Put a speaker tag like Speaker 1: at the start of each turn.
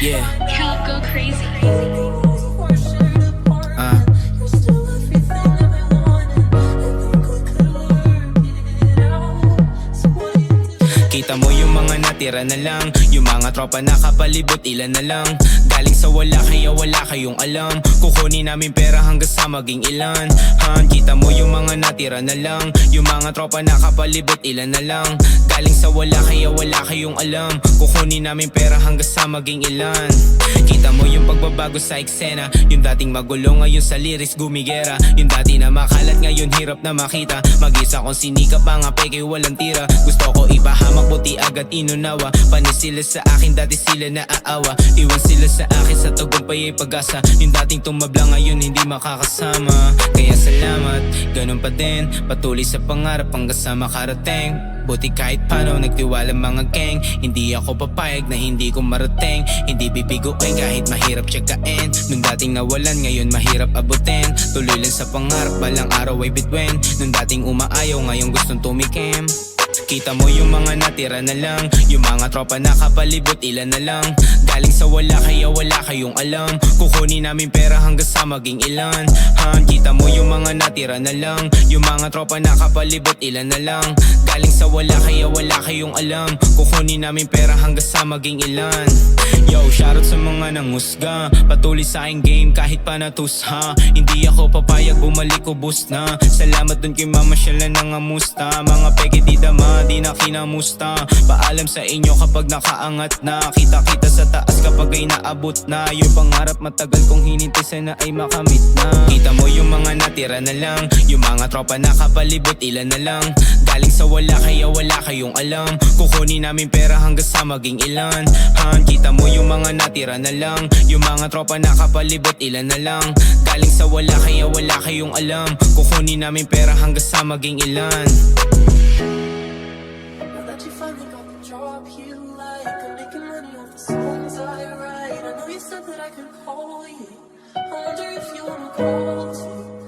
Speaker 1: Yeah.
Speaker 2: Cal, go crazy.
Speaker 1: Kita mo yung mga natira na lang, yung mga tropa nakapalibot, ilan na lang. Galing sa wala kaya wala kayong alam. Kukunin namin pera hanggang sa maging ilan. Kita mo yung mga natira na lang, yung mga tropa nakapalibot, ilan na lang. Galing sa wala kaya wala kayong alam. Kukunin namin pera hanggang sa maging ilan. Kita mo yung pagbabago sa eksena, yung dating magulo ngayon sa lyrics gumigera. Yung dati na makalat ngayon hirap na makita. Mag-isa kong sinikap mga peke walang tira. Gusto ko ipahamak buti agad inunawa. Panis sila sa akin dati sila naaawa. Iwan sila sa akin sa tagumpay ay pag-asa. Yung dating tumabla ngayon hindi makakasama. Kaya salamat, ganun pa din. Patuloy sa pangarap hanggang sa makarating. Buti kahit paano nagtiwala mga gang. Hindi ako papayag na hindi ko marating. Hindi bibiguin kahit mahirap tsagain. Nung dating nawalan ngayon mahirap abutin. Tuloy lang sa pangarap balang araw ay bituin. Nung dating umaayaw ngayon gustong tumikim. Kita mo yung mga natira na lang, yung mga tropa nakapalibot, ilan na lang. Galing sa wala kaya wala kayong alam. Kukunin namin pera hanggang sa maging ilan. Kita mo yung mga natira na lang, yung mga tropa nakapalibot, ilan na lang. Galing sa wala kaya wala kayong alam. Kukunin namin pera hanggang sa maging ilan. Yo, shoutout sa mga nangusga. Patuloy sa aking game kahit pa natusha. Hindi ako papayag bumalik o boost na. Salamat dun kay mama siya lang nangamusta. Mga peke di dama di na kinamusta. Paalam sa inyo kapag nakaangat na. Kita-kita sa taas kapag ay naabot na. Yung pangarap matagal kong hinintay sana ay makamit na. Kita mo yung mga natira na lang, yung mga tropa nakapalibot, ilan na lang. Galing sa wala kaya wala kayong alam. Kukunin namin pera hanggang sa maging ilan. Kita mo yung mga natira na lang, yung mga tropa nakapalibot, ilan na lang. Galing sa wala kaya wala kayong alam. Kukunin namin pera hanggang sa maging ilan.
Speaker 3: Finally got the job you like. I'm making money off the songs I write. I know you said that I could call you. I wonder if you wanna call too.